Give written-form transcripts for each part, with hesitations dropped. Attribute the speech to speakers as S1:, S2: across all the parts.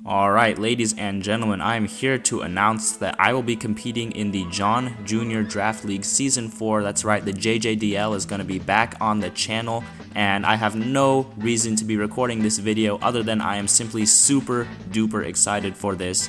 S1: Alright, ladies and gentlemen, I am here to announce that I will be competing in the John Jr. Draft League Season 4. That's right, the JJDL is going to be back on the channel, and I have no reason to be recording this video other than I am simply super duper excited for this.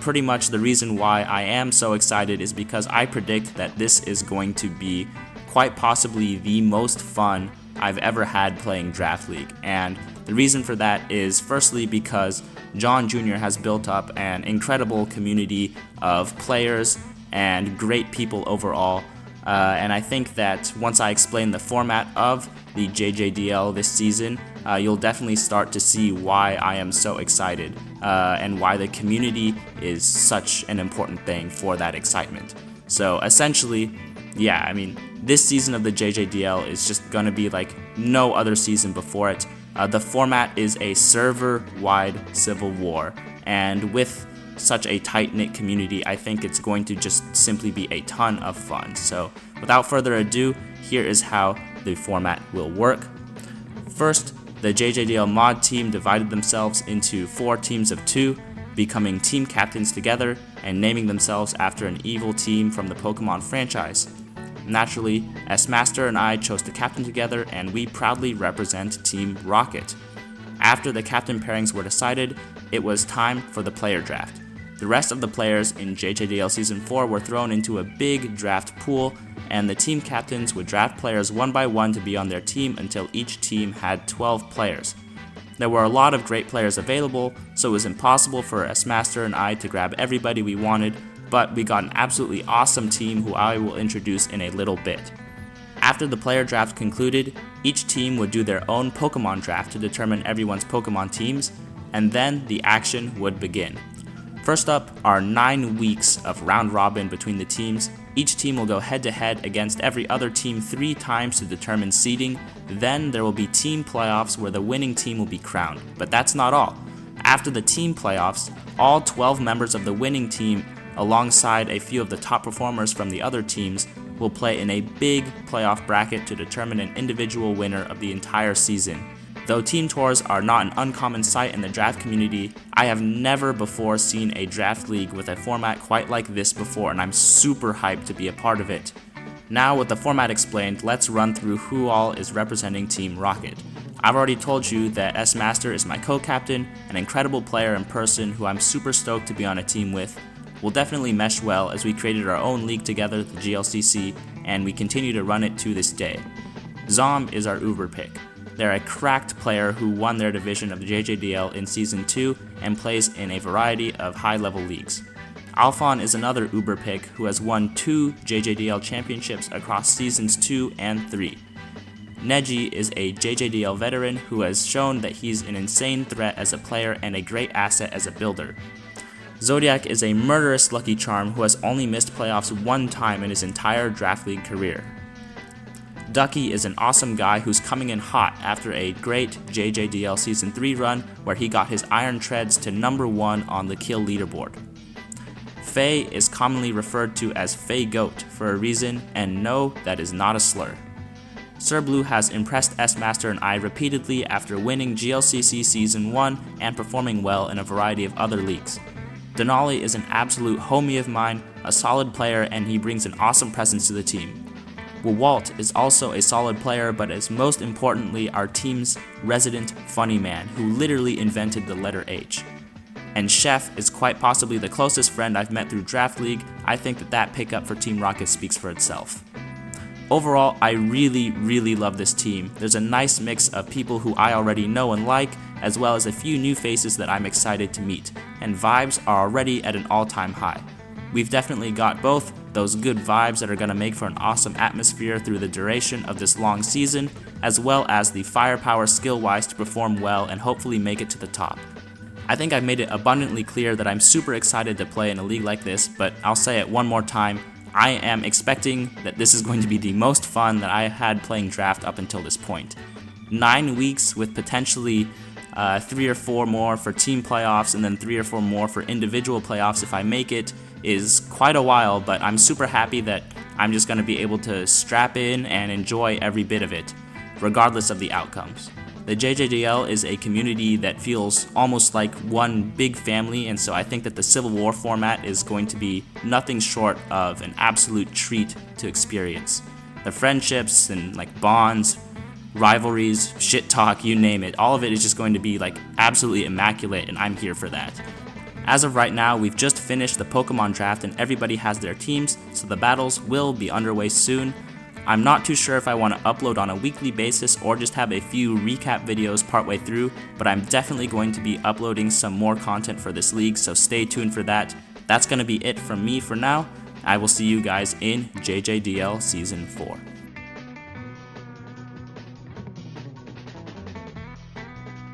S1: Pretty much the reason why I am so excited is because I predict that this is going to be quite possibly the most fun I've ever had playing Draft League, and the reason for that is firstly because John Jr. has built up an incredible community of players and great people overall, and I think that once I explain the format of the JJDL this season, you'll definitely start to see why I am so excited and why the community is such an important thing for that excitement. So essentially, yeah, I mean, this season of the JJDL is just gonna be like no other season before it. The format is a server-wide civil war, and with such a tight-knit community, I think it's going to just simply be a ton of fun. So without further ado, here is how the format will work. First, the JJDL mod team divided themselves into 4 teams of 2, becoming team captains together and naming themselves after an evil team from the Pokemon franchise. Naturally, S-Master and I chose to captain together, and we proudly represent Team Rocket. After the captain pairings were decided, it was time for the player draft. The rest of the players in JJDL Season 4 were thrown into a big draft pool, and the team captains would draft players one by one to be on their team until each team had 12 players. There were a lot of great players available, so it was impossible for S-Master and I to grab everybody we wanted, but we got an absolutely awesome team who I will introduce in a little bit. After the player draft concluded, each team would do their own Pokemon draft to determine everyone's Pokemon teams, and then the action would begin. First up are 9 weeks of round robin between the teams. Each team will go head to head against every other team 3 times to determine seeding. Then there will be team playoffs where the winning team will be crowned. But that's not all. After the team playoffs, all 12 members of the winning team, alongside a few of the top performers from the other teams, will play in a big playoff bracket to determine an individual winner of the entire season. Though team tours are not an uncommon sight in the draft community, I have never before seen a draft league with a format quite like this before, and I'm super hyped to be a part of it. Now with the format explained, let's run through who all is representing Team Rocket. I've already told you that S-Master is my co-captain, an incredible player and person who I'm super stoked to be on a team with. We'll definitely mesh well as we created our own league together, the GLCC, and we continue to run it to this day. Zom is our Uber pick. They're a cracked player who won their division of the JJDL in Season 2 and plays in a variety of high-level leagues. Alphon is another Uber pick who has won 2 JJDL championships across Seasons 2 and 3. Neji is a JJDL veteran who has shown that he's an insane threat as a player and a great asset as a builder. Zodiac is a murderous Lucky Charm who has only missed playoffs 1 time in his entire Draft League career. Ducky is an awesome guy who's coming in hot after a great JJDL Season 3 run where he got his Iron Treads to number 1 on the kill leaderboard. Faye is commonly referred to as Faye Goat for a reason, and no, that is not a slur. Sir Blue has impressed S-Master and I repeatedly after winning GLCC Season 1 and performing well in a variety of other leagues. Denali is an absolute homie of mine, a solid player, and he brings an awesome presence to the team. Walt is also a solid player, but is most importantly our team's resident funny man who literally invented the letter H. And Chef is quite possibly the closest friend I've met through Draft League. I think that pickup for Team Rocket speaks for itself. Overall, I really love this team. There's a nice mix of people who I already know and like, as well as a few new faces that I'm excited to meet, and vibes are already at an all-time high. We've definitely got both those good vibes that are going to make for an awesome atmosphere through the duration of this long season, as well as the firepower skill-wise to perform well and hopefully make it to the top. I think I've made it abundantly clear that I'm super excited to play in a league like this, but I'll say it one more time. I am expecting that this is going to be the most fun that I had playing draft up until this point. 9 weeks with potentially 3 or 4 more for team playoffs and then 3 or 4 more for individual playoffs if I make it is quite a while, but I'm super happy that I'm just going to be able to strap in and enjoy every bit of it, regardless of the outcomes. The JJDL is a community that feels almost like one big family, and so I think that the Civil War format is going to be nothing short of an absolute treat to experience. The friendships and like bonds, rivalries, shit talk, you name it, all of it is just going to be like absolutely immaculate, and I'm here for that. As of right now, we've just finished the Pokemon draft and everybody has their teams, so the battles will be underway soon. I'm not too sure if I want to upload on a weekly basis or just have a few recap videos partway through, but I'm definitely going to be uploading some more content for this league, so stay tuned for that. That's going to be it from me for now. I will see you guys in JJDL Season 4.